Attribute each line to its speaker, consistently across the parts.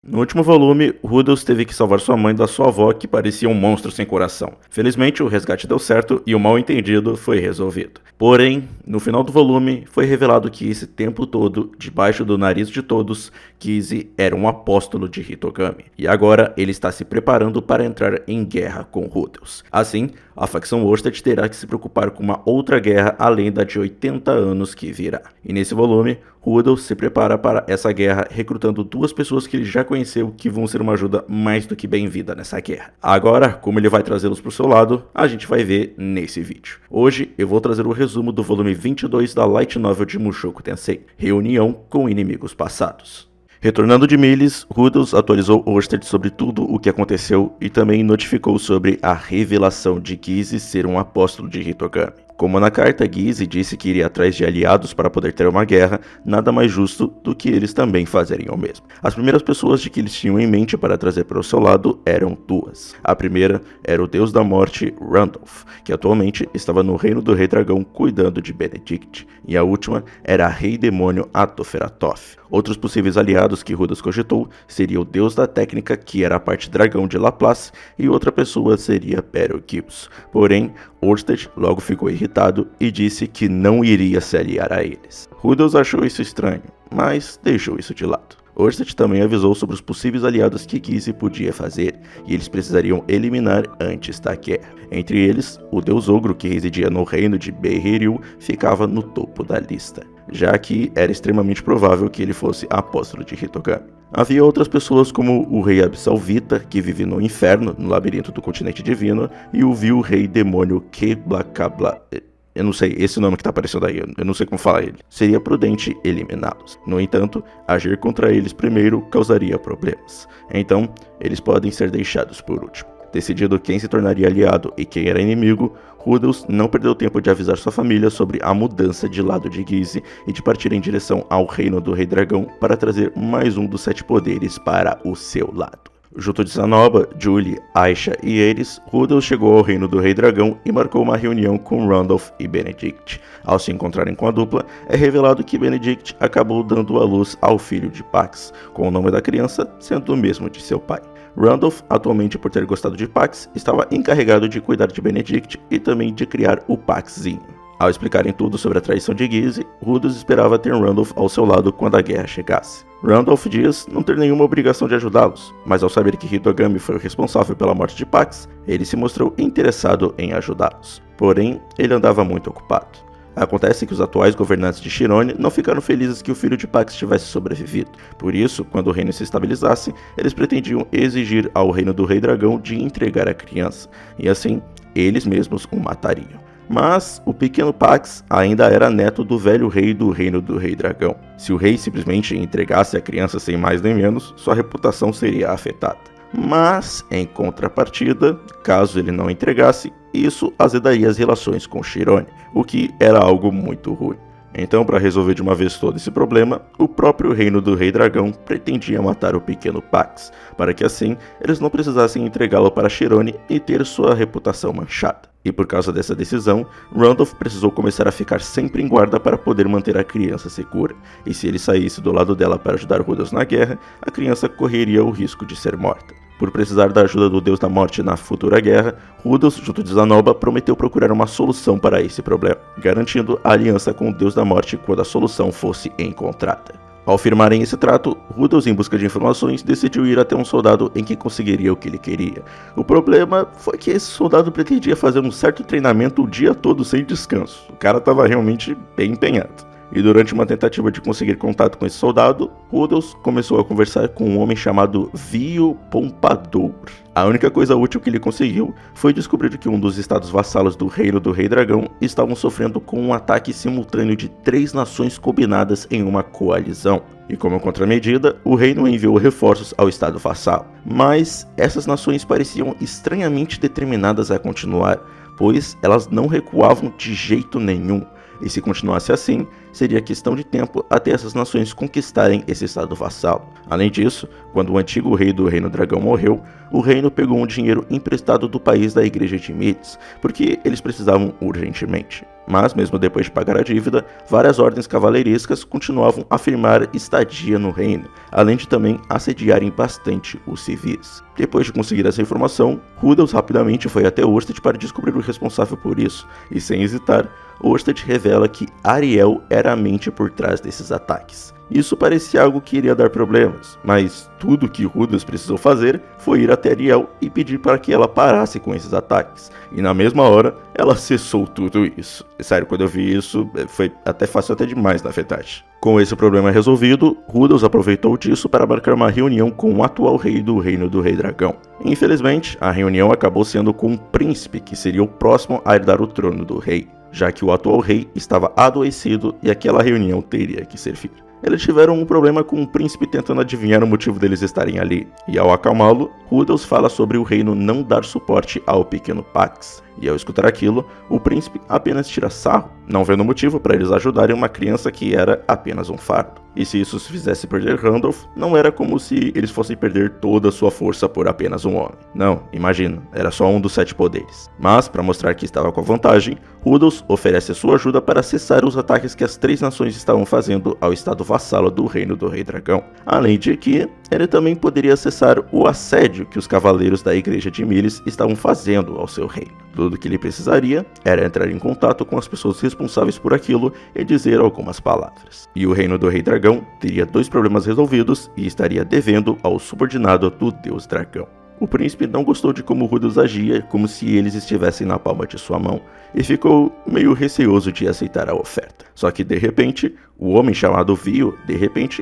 Speaker 1: No último volume, Rudolph teve que salvar sua mãe da sua avó, que parecia um monstro sem coração. Felizmente, o resgate deu certo e o mal-entendido foi resolvido. Porém, no final do volume, foi revelado que esse tempo todo, debaixo do nariz de todos, Kizzy era um apóstolo de Hitogami. E agora ele está se preparando para entrar em guerra com Rudolph. Assim, a facção Worsted terá que se preocupar com uma outra guerra além da de 80 anos que virá. E nesse volume, Rudolph se prepara para essa guerra recrutando duas pessoas que ele já conheceu que vão ser uma ajuda mais do que bem-vinda nessa guerra. Agora, como ele vai trazê-los para o seu lado, a gente vai ver nesse vídeo. Hoje eu vou trazer o resumo do volume 22 da Light Novel de Mushoku Tensei, Reunião com Inimigos Passados. Retornando de Miles, Rudolph atualizou Orsted sobre tudo o que aconteceu e também notificou sobre a revelação de Kizzy ser um apóstolo de Hitogami. Como na carta, Kizzy disse que iria atrás de aliados para poder ter uma guerra, nada mais justo do que eles também fazerem o mesmo. As primeiras pessoas de que eles tinham em mente para trazer para o seu lado eram duas. A primeira era o deus da morte, Randolph, que atualmente estava no reino do Rei Dragão cuidando de Benedict, e a última era a Rei Demônio Atoferatoth. Outros possíveis aliados que Rudolph cogitou seria o deus da técnica, que era a parte dragão de Laplace, e outra pessoa seria Betelgeuse. Porém, Orsted logo ficou irritado e disse que não iria se aliar a eles. Rudolph achou isso estranho, mas deixou isso de lado. Orsted também avisou sobre os possíveis aliados que Kizzy podia fazer, e eles precisariam eliminar antes da guerra. Entre eles, o deus ogro que residia no reino de Beiryu ficava no topo da lista, já que era extremamente provável que ele fosse apóstolo de Hitogami. Havia outras pessoas como o rei Absolvita, que vive no inferno, no labirinto do continente divino, e o vil rei demônio Keblakabla. Eu não sei, esse nome que tá aparecendo aí, eu não sei como falar ele. Seria prudente eliminá-los. No entanto, agir contra eles primeiro causaria problemas. Então, eles podem ser deixados por último. Decidido quem se tornaria aliado e quem era inimigo, Rudolph não perdeu tempo de avisar sua família sobre a mudança de lado de Kizzy e de partir em direção ao reino do Rei Dragão para trazer mais um dos 7 poderes para o seu lado. Junto de Sanoba, Julie, Aisha e eles, Rudolph chegou ao reino do Rei Dragão e marcou uma reunião com Randolph e Benedict. Ao se encontrarem com a dupla, é revelado que Benedict acabou dando à luz ao filho de Pax, com o nome da criança sendo o mesmo de seu pai. Randolph, atualmente por ter gostado de Pax, estava encarregado de cuidar de Benedict e também de criar o Paxzinho. Ao explicarem tudo sobre a traição de Kizzy, Rudolph esperava ter Randolph ao seu lado quando a guerra chegasse. Randolph diz não ter nenhuma obrigação de ajudá-los, mas ao saber que Hitogami foi o responsável pela morte de Pax, ele se mostrou interessado em ajudá-los. Porém, ele andava muito ocupado. Acontece que os atuais governantes de Shirone não ficaram felizes que o filho de Pax tivesse sobrevivido. Por isso, quando o reino se estabilizasse, eles pretendiam exigir ao reino do Rei Dragão de entregar a criança, e assim, eles mesmos o matariam. Mas o pequeno Pax ainda era neto do velho rei do reino do Rei Dragão. Se o rei simplesmente entregasse a criança sem mais nem menos, sua reputação seria afetada. Mas, em contrapartida, caso ele não entregasse, isso azedaria as relações com Shirone, o que era algo muito ruim. Então, para resolver de uma vez todo esse problema, o próprio reino do Rei Dragão pretendia matar o pequeno Pax, para que assim eles não precisassem entregá-lo para Shirone e ter sua reputação manchada. E por causa dessa decisão, Randolph precisou começar a ficar sempre em guarda para poder manter a criança segura, e se ele saísse do lado dela para ajudar Rudolph na guerra, a criança correria o risco de ser morta. Por precisar da ajuda do Deus da Morte na futura guerra, Rudolph, junto de Zanoba, prometeu procurar uma solução para esse problema, garantindo a aliança com o Deus da Morte quando a solução fosse encontrada. Ao firmarem esse trato, Rudolph, em busca de informações, decidiu ir até um soldado em que conseguiria o que ele queria. O problema foi que esse soldado pretendia fazer um certo treinamento o dia todo sem descanso. O cara estava realmente bem empenhado. E durante uma tentativa de conseguir contato com esse soldado, Rudolph começou a conversar com um homem chamado Vio Pompadour. A única coisa útil que ele conseguiu foi descobrir que um dos estados vassalos do reino do Rei Dragão estavam sofrendo com um ataque simultâneo de 3 nações combinadas em uma coalizão. E como contramedida, o reino enviou reforços ao estado vassalo. Mas essas nações pareciam estranhamente determinadas a continuar, pois elas não recuavam de jeito nenhum. E se continuasse assim, seria questão de tempo até essas nações conquistarem esse estado vassalo. Além disso, quando o antigo rei do Reino Dragão morreu, o reino pegou um dinheiro emprestado do país da Igreja de Miles, porque eles precisavam urgentemente. Mas, mesmo depois de pagar a dívida, várias ordens cavaleirescas continuavam a firmar estadia no reino, além de também assediarem bastante os civis. Depois de conseguir essa informação, Rudels rapidamente foi até Orsted para descobrir o responsável por isso, e sem hesitar, Orsted revela que Ariel era a mente por trás desses ataques. Isso parecia algo que iria dar problemas, mas tudo que Rudels precisou fazer foi ir até Ariel e pedir para que ela parasse com esses ataques. E na mesma hora, ela cessou tudo isso. Sério, quando eu vi isso, foi até fácil até demais, na verdade. Com esse problema resolvido, Rudels aproveitou disso para marcar uma reunião com o atual rei do Reino do Rei Dragão. Infelizmente, a reunião acabou sendo com um príncipe que seria o próximo a herdar o trono do rei, já que o atual rei estava adoecido e aquela reunião teria que ser feita. Eles tiveram um problema com o príncipe tentando adivinhar o motivo deles estarem ali, e ao acalmá-lo, Rudels fala sobre o reino não dar suporte ao pequeno Pax. E ao escutar aquilo, o príncipe apenas tira sarro, não vendo motivo para eles ajudarem uma criança que era apenas um fardo. E se isso se fizesse perder Randolph, não era como se eles fossem perder toda a sua força por apenas um homem. Não, imagina, era só um dos 7 poderes. Mas, para mostrar que estava com vantagem, Rudels oferece sua ajuda para cessar os ataques que as 3 nações estavam fazendo ao estado vassalo do Reino do Rei Dragão. Além de que, ele também poderia cessar o assédio que os cavaleiros da Igreja de Miles estavam fazendo ao seu reino. Tudo que ele precisaria era entrar em contato com as pessoas responsáveis por aquilo e dizer algumas palavras. E o Reino do Rei Dragão teria 2 problemas resolvidos e estaria devendo ao subordinado do Deus Dragão. O príncipe não gostou de como Rudels agia, como se eles estivessem na palma de sua mão, e ficou meio receoso de aceitar a oferta. Só que de repente, o homem chamado Vio,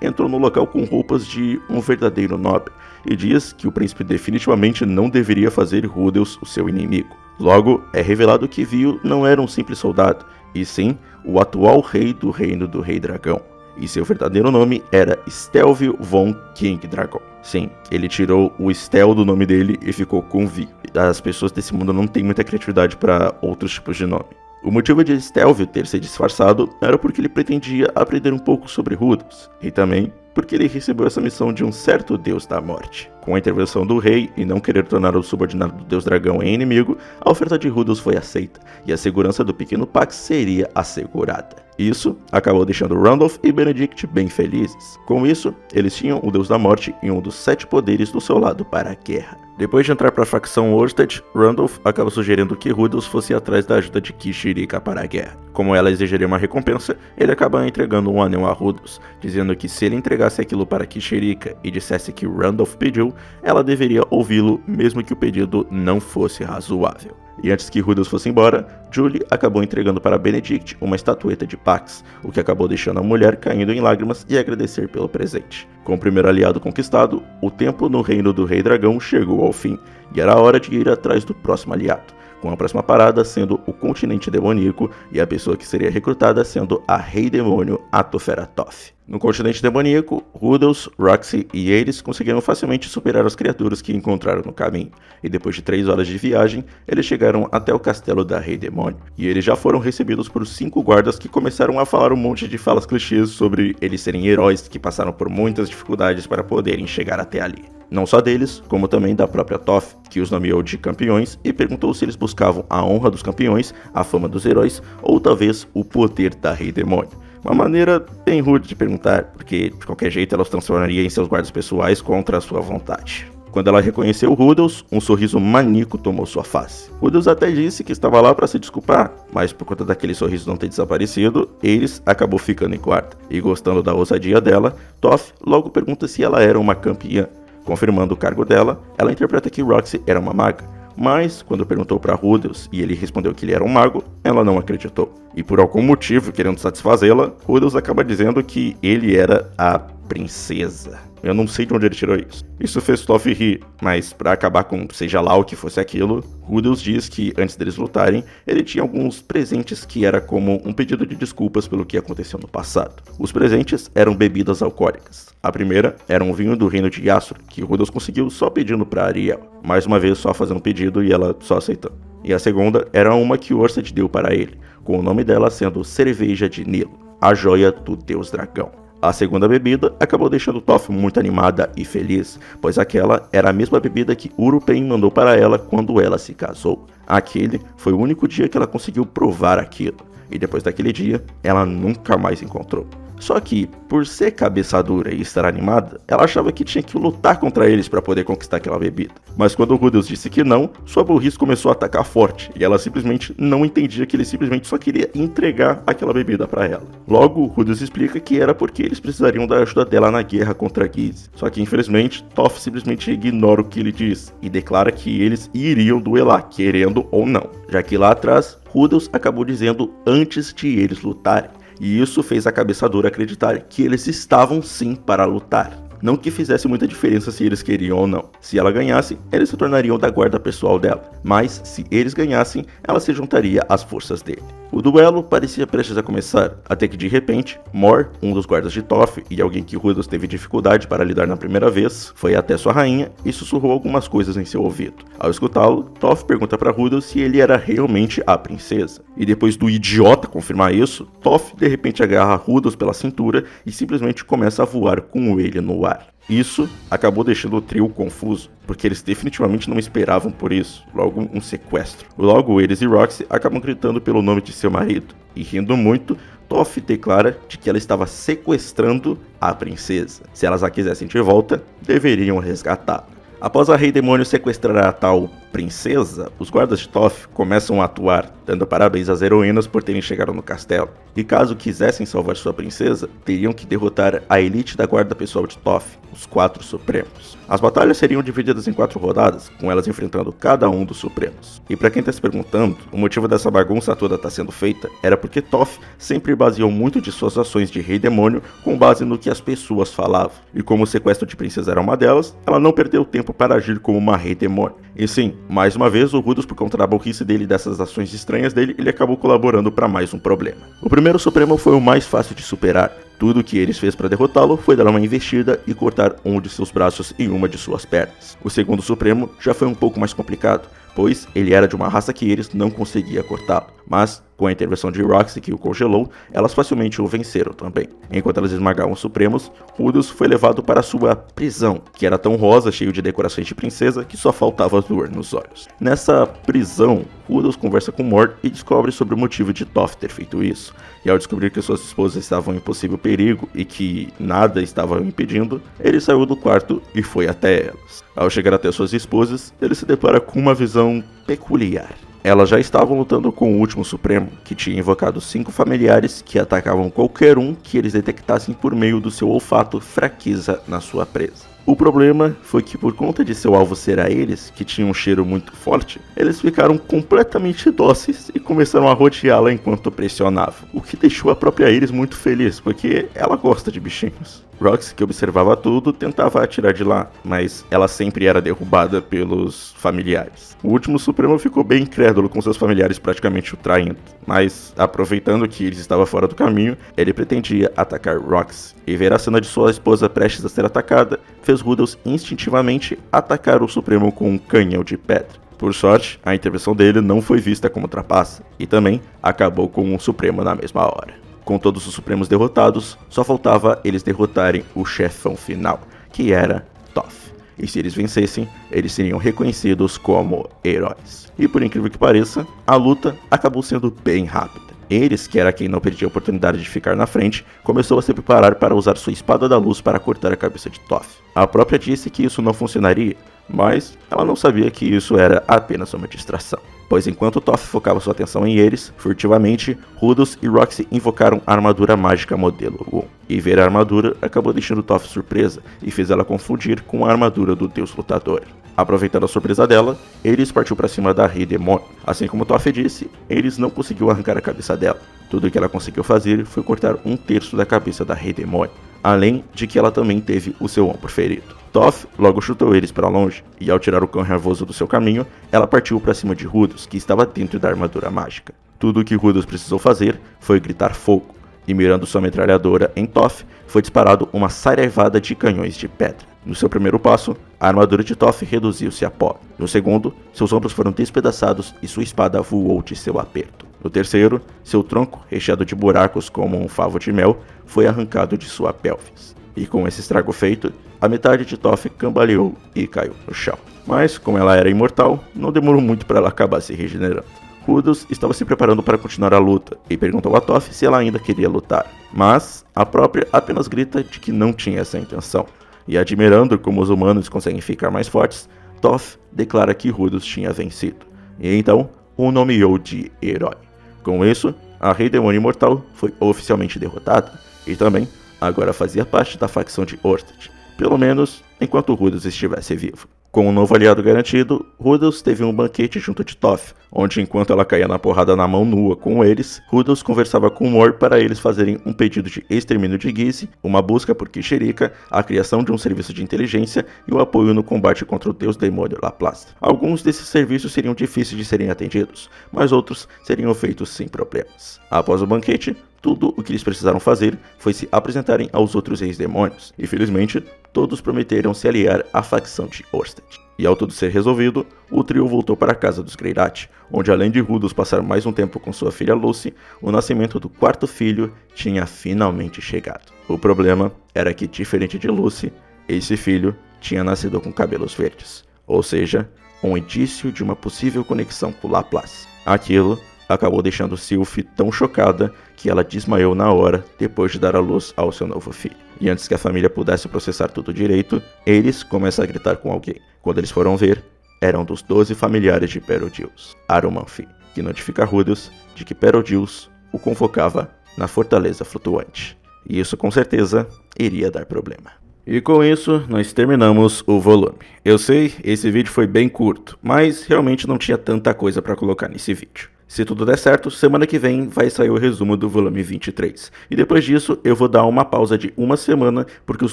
Speaker 1: entrou no local com roupas de um verdadeiro nobre, e diz que o príncipe definitivamente não deveria fazer Rudels o seu inimigo. Logo, é revelado que Vio não era um simples soldado, e sim o atual rei do Reino do Rei Dragão. E seu verdadeiro nome era Stelvio von King Dragon. Sim, ele tirou o Stel do nome dele e ficou com Vi. As pessoas desse mundo não têm muita criatividade para outros tipos de nome. O motivo de Stelvio ter se disfarçado era porque ele pretendia aprender um pouco sobre Rudels, e também porque ele recebeu essa missão de um certo deus da morte. Com a intervenção do rei e não querer tornar o subordinado do Deus Dragão em inimigo, a oferta de Rudels foi aceita, e a segurança do pequeno Pax seria assegurada. Isso acabou deixando Randolph e Benedict bem felizes. Com isso, eles tinham o Deus da Morte e um dos 7 poderes do seu lado para a guerra. Depois de entrar para a facção Orsted, Randolph acaba sugerindo que Rudels fosse atrás da ajuda de Kishirika para a guerra. Como ela exigiria uma recompensa, ele acaba entregando um anel a Rudels, dizendo que se ele entregasse aquilo para Kishirika e dissesse que Randolph pediu, ela deveria ouvi-lo mesmo que o pedido não fosse razoável. E antes que Rudels fosse embora, Julie acabou entregando para Benedict uma estatueta de Pax, o que acabou deixando a mulher caindo em lágrimas e agradecer pelo presente. Com o primeiro aliado conquistado, o tempo no Reino do Rei Dragão chegou ao fim, e era hora de ir atrás do próximo aliado, com a próxima parada sendo o continente demoníaco e a pessoa que seria recrutada sendo a Rei Demônio Atoferatoth. No continente demoníaco, Rudels, Roxy e Ares conseguiram facilmente superar as criaturas que encontraram no caminho, e depois de 3 horas de viagem, eles chegaram até o castelo da Rei Demônio, e eles já foram recebidos por 5 guardas que começaram a falar um monte de falas clichês sobre eles serem heróis que passaram por muitas dificuldades para poderem chegar até ali. Não só deles, como também da própria Toph, que os nomeou de campeões e perguntou se eles buscavam a honra dos campeões, a fama dos heróis ou talvez o poder da Rei Demônio. Uma maneira bem rude de perguntar, porque de qualquer jeito ela os transformaria em seus guardas pessoais contra a sua vontade. Quando ela reconheceu Rudels, um sorriso maníaco tomou sua face. Rudels até disse que estava lá para se desculpar, mas por conta daquele sorriso não ter desaparecido, Ares acabou ficando em guarda. E gostando da ousadia dela, Toph logo pergunta se ela era uma campeã. Confirmando o cargo dela, ela interpreta que Roxy era uma maga. Mas, quando perguntou para Rudels e ele respondeu que ele era um mago, ela não acreditou. E por algum motivo, querendo satisfazê-la, Rudels acaba dizendo que ele era a princesa. Eu não sei de onde ele tirou isso. Isso fez Toph rir, mas para acabar com seja lá o que fosse aquilo, Rudels diz que antes deles lutarem, ele tinha alguns presentes que era como um pedido de desculpas pelo que aconteceu no passado. Os presentes eram bebidas alcoólicas. A primeira era um vinho do reino de Yasur, que Rudels conseguiu só pedindo para Ariel. Mais uma vez só fazendo pedido e ela só aceitando. E a segunda era uma que Orsted deu para ele, com o nome dela sendo Cerveja de Nilo, a joia do Deus Dragão. A segunda bebida acabou deixando Toph muito animada e feliz, pois aquela era a mesma bebida que Urupen mandou para ela quando ela se casou. Aquele foi o único dia que ela conseguiu provar aquilo. e depois daquele dia, ela nunca mais encontrou. Só que, por ser cabeça dura e estar animada, ela achava que tinha que lutar contra eles para poder conquistar aquela bebida. Mas quando o Rudels disse que não, sua burrice começou a atacar forte, e ela simplesmente não entendia que ele simplesmente só queria entregar aquela bebida para ela. Logo, Rudels explica que era porque eles precisariam da ajuda dela na guerra contra Giz. Só que infelizmente, Toph simplesmente ignora o que ele diz, e declara que eles iriam duelar, querendo ou não. Já que lá atrás, Rudels acabou dizendo antes de eles lutarem. E isso fez a cabeça dura acreditar que eles estavam sim para lutar. Não que fizesse muita diferença se eles queriam ou não. Se ela ganhasse, eles se tornariam da guarda pessoal dela. Mas, se eles ganhassem, ela se juntaria às forças dele. O duelo parecia prestes a começar, até que de repente, Mor, um dos guardas de Toph e alguém que Rudels teve dificuldade para lidar na primeira vez, foi até sua rainha e sussurrou algumas coisas em seu ouvido. Ao escutá-lo, Toph pergunta para Rudels se ele era realmente a princesa. E depois do idiota confirmar isso, Toph de repente agarra Rudels pela cintura e simplesmente começa a voar com ele no ar. Isso acabou deixando o trio confuso, porque eles definitivamente não esperavam por isso, logo um sequestro. Logo, eles e Roxy acabam gritando pelo nome de seu marido, e rindo muito, Toph declara de que ela estava sequestrando a princesa. Se elas a quisessem de volta, deveriam resgatá-la. Após a Rei Demônio sequestrar a tal princesa, os guardas de Toph começam a atuar, dando parabéns às heroínas por terem chegado no castelo. E caso quisessem salvar sua princesa, teriam que derrotar a elite da guarda pessoal de Toph, os 4 Supremos. As batalhas seriam divididas em 4 rodadas, com elas enfrentando cada um dos Supremos. E pra quem tá se perguntando, o motivo dessa bagunça toda tá sendo feita era porque Toph sempre baseou muito de suas ações de Rei Demônio com base no que as pessoas falavam. E como o sequestro de princesa era uma delas, ela não perdeu tempo para agir como uma Rei Demônio. E sim, mais uma vez, o Rudels, por conta da burrice dele e dessas ações estranhas dele, ele acabou colaborando para mais um problema. O primeiro Supremo foi o mais fácil de superar. Tudo o que eles fez para derrotá-lo foi dar uma investida e cortar um de seus braços e uma de suas pernas. O segundo Supremo já foi um pouco mais complicado, pois ele era de uma raça que eles não conseguiam cortá-lo. Mas, com a intervenção de Roxy, que o congelou, elas facilmente o venceram também. Enquanto elas esmagavam os Supremos, Rudels foi levado para sua prisão, que era tão rosa, cheio de decorações de princesa, que só faltava dor nos olhos. Nessa prisão, Rudels conversa com Mor e descobre sobre o motivo de Toph ter feito isso. E ao descobrir que suas esposas estavam em possível perigo e que nada estava o impedindo, ele saiu do quarto e foi até elas. Ao chegar até suas esposas, ele se depara com uma visão peculiar. Elas já estavam lutando com o último Supremo, que tinha invocado 5 familiares que atacavam qualquer um que eles detectassem por meio do seu olfato fraqueza na sua presa. O problema foi que, por conta de seu alvo ser a eles, que tinha um cheiro muito forte, eles ficaram completamente dóceis e começaram a rodeá-la enquanto pressionavam, o que deixou a própria Iris muito feliz, porque ela gosta de bichinhos. Roxy, que observava tudo, tentava atirar de lá, mas ela sempre era derrubada pelos familiares. O último Supremo ficou bem incrédulo com seus familiares praticamente o traindo, mas aproveitando que Iris estava fora do caminho, ele pretendia atacar Roxy. E ver a cena de sua esposa prestes a ser atacada, fez Rudels instintivamente atacar o Supremo com um canhão de pedra. Por sorte, a intervenção dele não foi vista como trapaça, e também acabou com o Supremo na mesma hora. Com todos os Supremos derrotados, só faltava eles derrotarem o chefão final, que era Toph. E se eles vencessem, eles seriam reconhecidos como heróis. E por incrível que pareça, a luta acabou sendo bem rápida. Eles, que era quem não perdia a oportunidade de ficar na frente, começou a se preparar para usar sua espada da luz para cortar a cabeça de Toph. A própria disse que isso não funcionaria, mas ela não sabia que isso era apenas uma distração. Pois enquanto Toph focava sua atenção em eles, furtivamente, Rudels e Roxy invocaram a armadura mágica modelo 1. E ver a armadura acabou deixando Toph surpresa e fez ela confundir com a armadura do deus lutador. Aproveitando a surpresa dela, Eris partiu para cima da Rei Demônio. Assim como Toph disse, Eris não conseguiu arrancar a cabeça dela. Tudo o que ela conseguiu fazer foi cortar 1/3 da cabeça da Rei Demônio, além de que ela também teve o seu ombro ferido. Toph logo chutou eles para longe, e ao tirar o cão raivoso do seu caminho, ela partiu para cima de Rudels, que estava dentro da armadura mágica. Tudo o que Rudels precisou fazer foi gritar fogo, e mirando sua metralhadora em Toph, foi disparado uma saraivada de canhões de pedra. No seu primeiro passo, a armadura de Toph reduziu-se a pó. No segundo, seus ombros foram despedaçados e sua espada voou de seu aperto. No terceiro, seu tronco, recheado de buracos como um favo de mel, foi arrancado de sua pelvis. E com esse estrago feito, a metade de Toph cambaleou e caiu no chão. Mas, como ela era imortal, não demorou muito para ela acabar se regenerando. Rudolf estava se preparando para continuar a luta e perguntou a Toph se ela ainda queria lutar. Mas a própria apenas grita de que não tinha essa intenção. E admirando como os humanos conseguem ficar mais fortes, Toph declara que Rudolf tinha vencido. E então o nomeou de herói. Com isso, a Rei Demônio Imortal foi oficialmente derrotada e também agora fazia parte da facção de Orsted, pelo menos enquanto Rudolf estivesse vivo. Com um novo aliado garantido, Rudolf teve um banquete junto de Toph, onde enquanto ela caía na porrada na mão nua com eles, Rudolf conversava com Mor para eles fazerem um pedido de extermínio de Gizzy, uma busca por Kishirika, a criação de um serviço de inteligência e o apoio no combate contra o deus demônio Laplace. Alguns desses serviços seriam difíceis de serem atendidos, mas outros seriam feitos sem problemas. Após o banquete, tudo o que eles precisaram fazer foi se apresentarem aos outros ex-demônios, e felizmente todos prometeram se aliar à facção de Orsted. E ao tudo ser resolvido, o trio voltou para a casa dos Greirat, onde além de Rudolf passar mais um tempo com sua filha Lucy, o nascimento do quarto filho tinha finalmente chegado. O problema era que, diferente de Lucy, esse filho tinha nascido com cabelos verdes, ou seja, um indício de uma possível conexão com Laplace. Aquilo acabou deixando Sylphie tão chocada que ela desmaiou na hora depois de dar à luz ao seu novo filho. E antes que a família pudesse processar tudo direito, eles começam a gritar com alguém. Quando eles foram ver, eram dos 12 familiares de Perodius, Arumanfi, que notifica Rudolf de que Perodius o convocava na Fortaleza Flutuante. E isso com certeza iria dar problema. E com isso, nós terminamos o volume. Eu sei, esse vídeo foi bem curto, mas realmente não tinha tanta coisa para colocar nesse vídeo. Se tudo der certo, semana que vem vai sair o resumo do volume 23. E depois disso, eu vou dar uma pausa de uma semana, porque os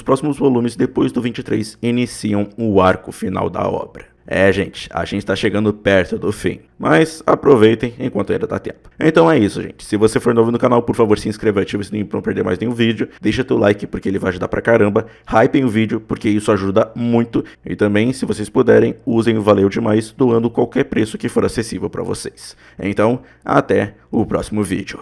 Speaker 1: próximos volumes depois do 23 iniciam o arco final da obra. Gente, a gente tá chegando perto do fim, mas aproveitem enquanto ainda dá tempo. Então é isso, gente. Se você for novo no canal, por favor, se inscreva e ative o sininho pra não perder mais nenhum vídeo. Deixa teu like, porque ele vai ajudar pra caramba. Hypem o vídeo, porque isso ajuda muito. E também, se vocês puderem, usem o Valeu Demais, doando qualquer preço que for acessível pra vocês. Então, até o próximo vídeo.